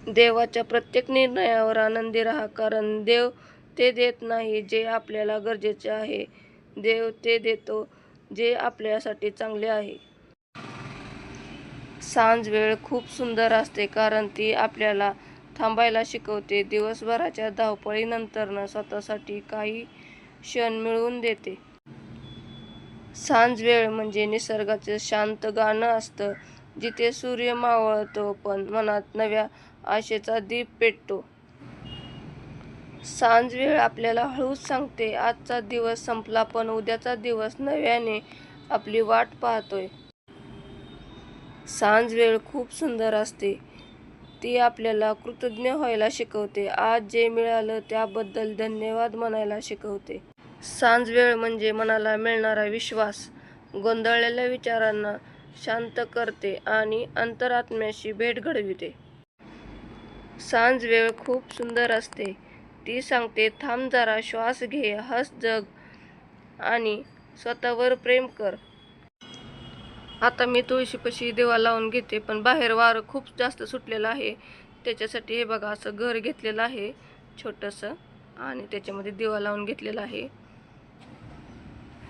देवाच्या प्रत्येक निर्णयावर आनंदी राहा, कारण देव ते देत नाही जे आपल्याला गरजेचे आहे. देव ते देतो जे आपल्यासाठी चांगले आहे. सांज वेळ खूप सुंदर असते, कारण ती आपल्याला थांबायला शिकवते. दिवसभराच्या धावपळीनंतर स्वतःसाठी काही क्षण मिळवून देते. सांज वेळ म्हणजे निसर्गाचं शांत गाणं असतं, जिथे सूर्य मावळतो पण मनात नव्या आशेचा दीप पेटतो. सांज वेळ आपल्याला हळूच सांगते, आजचा दिवस संपला पण उद्याचा दिवस नव्याने आपली वाट पाहतोय. सांज वेळ खूप सुंदर असते. ती आपल्याला कृतज्ञ व्हायला शिकवते. आज जे मिळालं त्याबद्दल धन्यवाद म्हणायला शिकवते. सांज वेळ म्हणजे मनाला मिळणारा विश्वास, गोंधळलेल्या विचारांना शांत करते आणि अंतरात्म्याशी भेट घडविते. सांज वेळ खूप सुंदर असते. ती सांगते, थांब जरा, श्वास घे, हस, जग आणि स्वतःवर प्रेम कर. आता मी तुळशीपाशी दिवा लावून घेते, पण बाहेर वारं खूप जास्त सुटलेलं आहे. त्याच्यासाठी हे बघा असं घर घेतलेलं आहे छोटंसं, आणि त्याच्यामध्ये दिवा लावून घेतलेला आहे.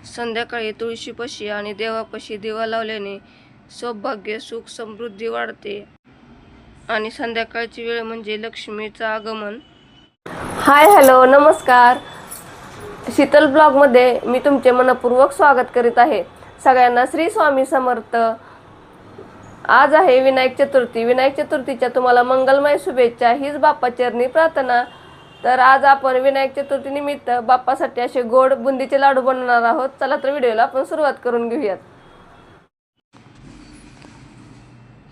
संध्याकाळी तुळशीपाशी आणि देवापाशी दिवा लावल्याने सौभाग्य, सुख, समृद्धी वाढते आणि संध्याकाळची वेळ म्हणजे लक्ष्मीचं आगमन. हाय, हॅलो, नमस्कार. शीतल ब्लॉगमध्ये मी तुमचे मनपूर्वक स्वागत करीत आहे. सगळ्यांना श्री स्वामी समर्थ. आज आहे विनायक चतुर्थी. विनायक चतुर्थीच्या तुम्हाला मंगलमय शुभेच्छा, हीच बाप्पाचरणी प्रार्थना. तर आज आपण विनायक चतुर्थी निमित्त बाप्पासाठी असे गोड बुंदीचे लाडू बनवणार आहोत. चला तर व्हिडिओला आपण सुरुवात करून घेऊयात.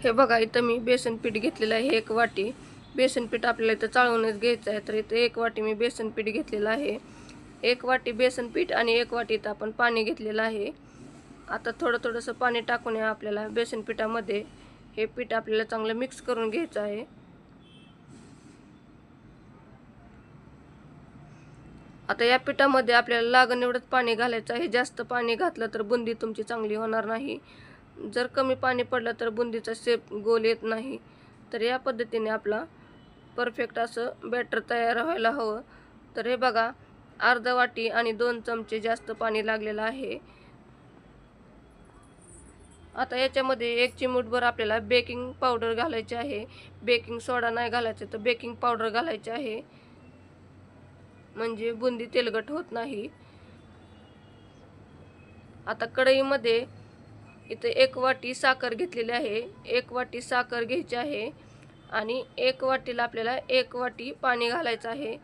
हे बघा, इथं मी बेसन पीठ घेतलेलं आहे 1 वाटी. बेसन पीठ आपल्याला इथं चाळूनच घ्यायचं आहे. तर इथं 1 वाटी मी बेसन पीठ घेतलेलं आहे. 1 वाटी बेसन पीठ आणि 1 वाटी इथं आपण पाणी घेतलेलं आहे. आता थोडंसं पाणी टाकून आपल्याला बेसन पिठामध्ये हे पीठ आपल्याला चांगलं मिक्स करून घ्यायचं आहे. आता या पिठामध्ये आपल्याला लागण एवढंच पाणी घालायचं आहे. जास्त पाणी घातलं तर बुंदी तुमची चांगली होणार नाही. जर कमी पाणी पडलं तर बुंदीचा शेप गोल येत नाही. तर या पद्धतीने आपला परफेक्ट असं बॅटर तयार व्हायला हवं. तर हे बघा, अर्धा वाटी आणि 2 चमचे जास्त पाणी लागलेलं आहे. आता याच्यामध्ये 1 चिमूटभर आपल्याला बेकिंग पावडर घालायची आहे. बेकिंग सोडा नाही घालायचं, तर बेकिंग पावडर घालायची आहे, म्हणजे बुंदी तेलकट होत नाही. आता कढईमध्ये इथे 1 वाटी साखर घेतलेली आहे. 1 वाटी साखर घ्यायची आहे आणि 1 वाटीला आपल्याला 1 वाटी पाणी घालायचं आहे.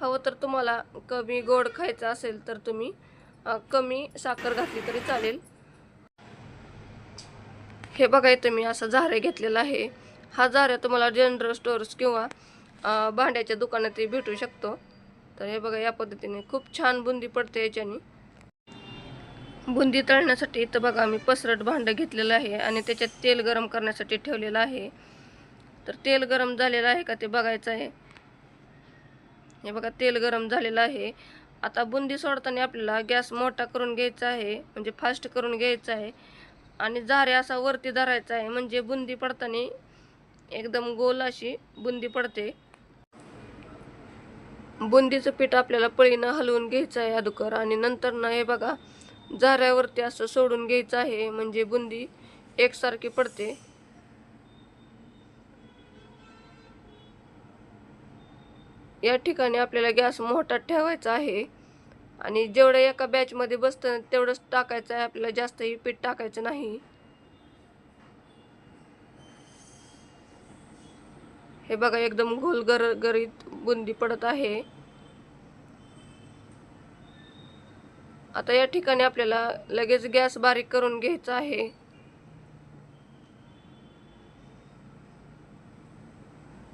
हवं तर तुम्हाला कमी गोड खायचं असेल तर तुम्ही कमी साखर घातली तरी चालेल. हे बघा, इथं मी असा झारे घेतलेला आहे. हा झारा तुम्हाला जनरल स्टोअर्स किंवा भांड्याच्या दुकानातही भेटू शकतो. तर हे बघा, या पद्धतीने खूप छान बुंदी पडते याच्याने. बुंदी तळण्यासाठी इथं बघा मी पसरट भांडं घेतलेलं आहे आणि त्याच्यात तेल गरम करण्यासाठी ठेवलेलं आहे. तर तेल गरम झालेलं आहे का ते बघायचं आहे. हे बघा, तेल गरम झालेलं आहे. आता बुंदी सोडताना आपल्याला गॅस मोठा करून घ्यायचा आहे, म्हणजे फास्ट करून घ्यायचा आहे, आणि झारे असा वरती धरायचा आहे, म्हणजे बुंदी पडताना एकदम गोल अशी बुंदी पडते. बुंदीचं पीठ आपल्याला पळीनं हलवून घ्यायचं आहे अगोदर, आणि नंतर हे बघा झाऱ्यावरती असं सोडून घ्यायचं आहे, म्हणजे बुंदी एकसारखी पडते. या ठिकाणी आपल्याला गॅस मोठा ठेवायचा आहे आणि जेवढं एका बॅचमध्ये बसतं तेवढंच टाकायचं आहे आपल्याला, जास्तही पीठ टाकायचं नाही. हे बघा, एकदम गोल गरीत बुंदी पडत आहे. आता या ठिकाणी आपल्याला लगेच गॅस बारीक करून घ्यायचा आहे.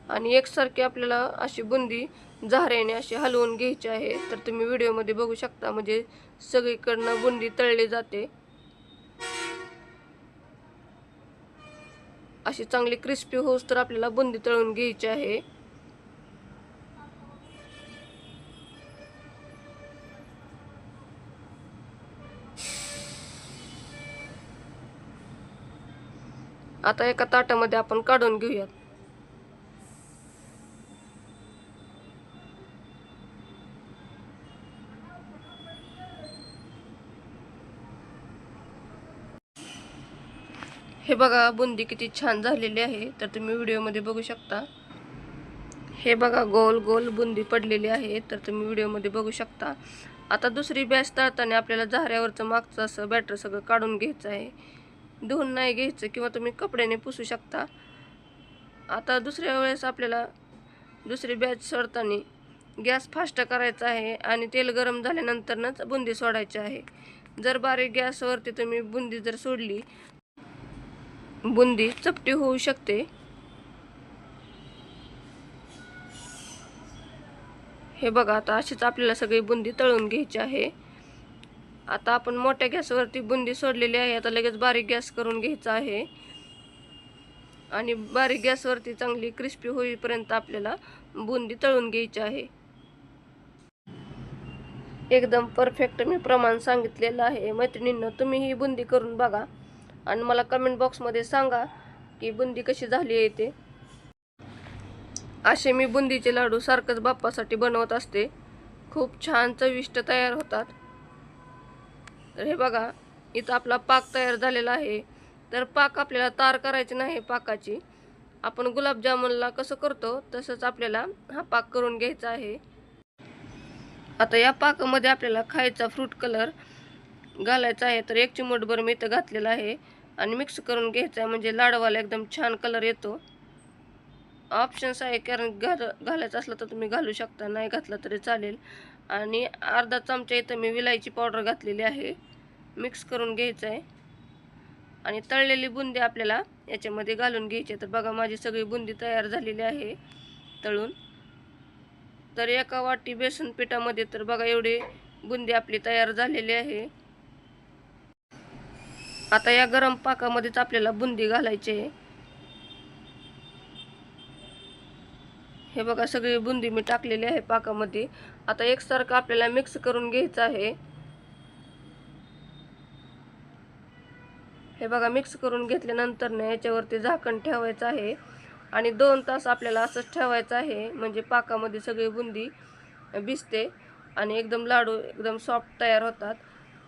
आणि एकसारखी आपल्याला अशी बुंदी झाऱ्याने अशी हलवून घ्यायची आहे. तर तुम्ही व्हिडिओमध्ये बघू शकता, म्हणजे सगळीकडनं बुंदी तळली जाते. अशी चांगली क्रिस्पी होऊस तर आपल्याला बुंदी तळून घ्यायची आहे. आता एका ताटामध्ये आपण काढून घेऊयात. हे बघा बुंदी किती छान झालेली आहे, तर तुम्ही व्हिडिओमध्ये बघू शकता. हे बघा गोल गोल बुंदी पडलेली आहे, तर तुम्ही व्हिडिओमध्ये बघू शकता. आता दुसरी बॅच तळताना आपल्याला झाऱ्यावरचं मागचं असं बॅटर सगळं काढून घ्यायचं आहे. धुवून नाही घ्यायचं किंवा तुम्ही कपड्याने पुसू शकता. आता दुसऱ्या वेळेस आपल्याला दुसरी बॅच सोडताना गॅस फास्ट करायचा आहे आणि तेल गरम झाल्यानंतरच बुंदी सोडायची आहे. जर बारीक गॅसवरती तुम्ही बुंदी जर सोडली, बुंदी चपटी होऊ शकते. हे बघा आता अशीच आपल्याला सगळी बुंदी तळून घ्यायची आहे. आता आपण मोठ्या गॅसवरती बुंदी सोडलेली आहे. आता लगेच बारीक गॅस करून घ्यायचा आहे आणि बारीक गॅसवरती चांगली क्रिस्पी होईपर्यंत आपल्याला बुंदी तळून घ्यायची आहे. एकदम परफेक्ट मी प्रमाण सांगितलेलं आहे. मैत्रिणींनो, तुम्ही ही बुंदी करून बघा आणि मला कमेंट बॉक्समध्ये सांगा की बुंदी कशी झाली आहे ते. असे मी बुंदीचे लाडू सारखंच बाप्पासाठी बनवत असते. खूप छान चविष्ट तयार होतात. तर हे बघा इथं आपला पाक तयार झालेला आहे. तर पाक आपल्याला तार करायची नाही पाकाची. आपण गुलाबजामुनला कसं करतो तसंच आपल्याला हा पाक करून घ्यायचा आहे. आता या पाकामध्ये आपल्याला खायचा फ्रूट कलर घालायचा आहे. तर 1 चिमूटभर मी इथं घातलेला आहे आणि मिक्स करून घ्यायचा आहे, म्हणजे लाडवाला एकदम छान कलर येतो. ऑप्शन्स आहे, कारण घालायचं असलं तर तुम्ही घालू शकता, नाही घातलं तरी चालेल. आणि अर्धा चमचा इथं मी विलायची पावडर घातलेली आहे. मिक्स करून घ्यायचं आहे आणि तळलेली बुंदी आपल्याला याच्यामध्ये घालून घ्यायची. तर बघा माझी सगळी बुंदी तयार झालेली आहे तळून. तर एका वाटी बेसन पिठामध्ये तर बघा एवढी बुंदी आपली तयार झालेली आहे. आता या गरम पाकामध्येच आपल्याला बुंदी घालायची आहे. हे बघा सगळी बुंदी मी टाकलेली आहे पाकामध्ये. आता एकसारखं आपल्याला मिक्स करून घ्यायचं आहे. हे बघा मिक्स करून घेतल्यानंतर ना याच्यावरती झाकण ठेवायचं आहे आणि 2 तास आपल्याला असंच ठेवायचं आहे, म्हणजे पाकामध्ये सगळी बुंदी भिजते आणि एकदम लाडू एकदम सॉफ्ट तयार होतात.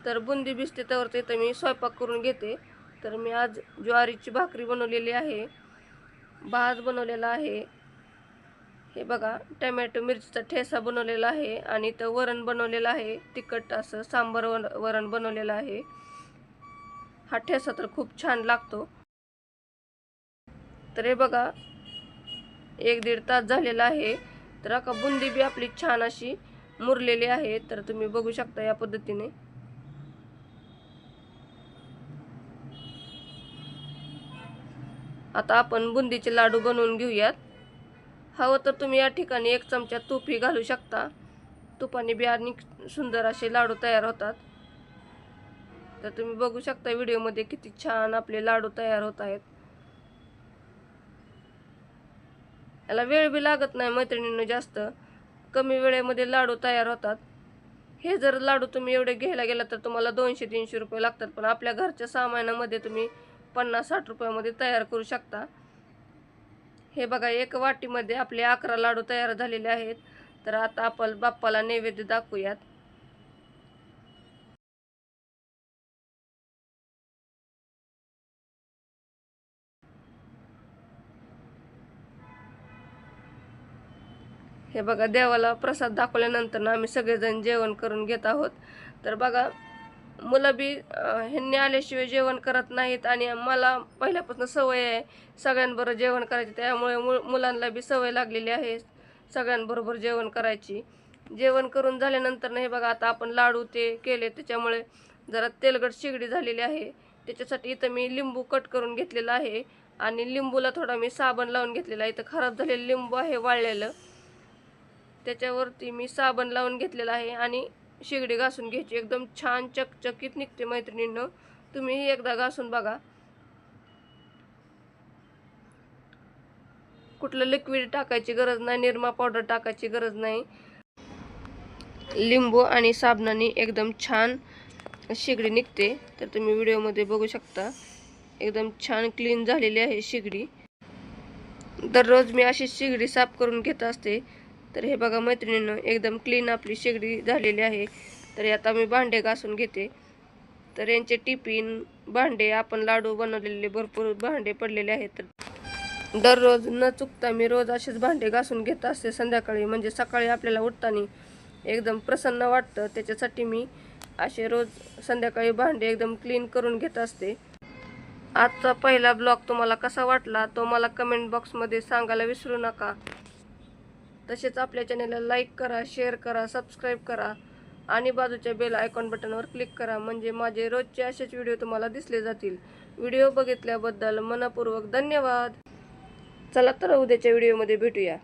तर बुंदी भिजते त्यावरती इथं मी स्वयंपाक करून घेते. तर मी आज ज्वारीची भाकरी बनवलेली आहे, भात बनवलेला आहे. हे बघा टमॅटो मिरचीचा ठेसा बनवलेला आहे आणि इथं वरण बनवलेलं आहे, तिखट असं सांबार वरण बनवलेलं आहे. हा ठेसा तर खूप छान लागतो. तर हे बघा 1-1.5 तास झालेला आहे. तर आता बुंदी बी आपली छान अशी मुरलेली आहे. तर तुम्ही बघू शकता या पद्धतीने. आता आपण बुंदीचे लाडू बनवून घेऊयात. हवं तर तुम्ही या ठिकाणी 1 चमचा तूपही घालू शकता. तुपाने बी आणि सुंदर असे लाडू तयार होतात. तर तुम्ही बघू शकता व्हिडिओमध्ये किती छान आपले लाडू तयार होत आहेत. याला वेळ बी लागत नाही मैत्रिणींनो, जास्त कमी वेळेमध्ये लाडू तयार होतात. हे जर लाडू तुम्ही एवढे घ्यायला गेला तर तुम्हाला 200-300 रुपये लागतात, पण आपल्या घरच्या सामानामध्ये तुम्ही 50-60 रुपयामध्ये तयार करू शकता. हे बघा 1 वाटीमध्ये आपले 11 लाडू तयार झालेले आहेत. तर आता आपण बाप्पाला नैवेद्य दाखवूयात. हे बघा देवाला प्रसाद दाखवल्यानंतर ना आम्ही सगळेजण जेवण करून घेत आहोत. तर बघा मुलं बी ह्यांनी आल्याशिवाय जेवण करत नाहीत आणि मला पहिल्यापासून सवय आहे सगळ्यांबरोबर जेवण करायची. त्यामुळे मुलांना बी सवय लागलेली आहे सगळ्यांबरोबर जेवण करायची. जेवण करून झाल्यानंतर हे बघा आता आपण लाडू ते केले, त्याच्यामुळे जरा तेलकट शिगडी झालेली आहे. त्याच्यासाठी इथं मी लिंबू कट करून घेतलेला आहे आणि लिंबूला थोडा मी साबण लावून घेतलेला आहे. इथं खराब झालेलं लिंबू आहे वाळलेलं, त्याच्यावरती मी साबण लावून घेतलेला आहे आणि शिगडी घासून घ्यायची. एकदम छान चकचकीत निघते मैत्रिणींनो, तुम्हीही एकदा घासून बघा. कुठलं लिक्विड टाकायची गरज नाही, निरमा पावडर टाकायची गरज नाही. लिंबू आणि साबणाने एकदम छान शिगडी निघते. तर तुम्ही व्हिडिओमध्ये बघू शकता एकदम छान क्लीन झालेली आहे शिगडी. दररोज मी अशी शिगडी साफ करून घेत असते. तर हे बघा मैत्रिणींनो एकदम क्लीन आपली शिगडी झालेली आहे. तर आता मी भांडे घासून घेते. तर तर यांचे टिफिन भांडे, आपण लाडू बनवलेले भरपूर भांडे पडलेले आहेत. दररोज न चुकता मी रोज असेच भांडे घासून घेत असते संध्याकाळी, म्हणजे सकाळी आपल्याला उठताना एकदम प्रसन्न वाटतं. त्याच्यासाठी मी असे रोज संध्याकाळी भांडे एकदम क्लीन करून घेत असते. आजचा पहिला ब्लॉग तुम्हाला कसा वाटला तो मला कमेंट बॉक्समध्ये सांगायला विसरू नका. तसेच आपल्या चॅनलला लाईक करा, शेअर करा, सबस्क्राईब करा आणि बाजूच्या बेल आयकॉन बटनवर क्लिक करा, म्हणजे माझे रोजचे असेच व्हिडिओ तुम्हाला दिसले जातील. व्हिडिओ बघितल्याबद्दल मनपूर्वक धन्यवाद. चला तर उद्याच्या व्हिडिओमध्ये भेटूया.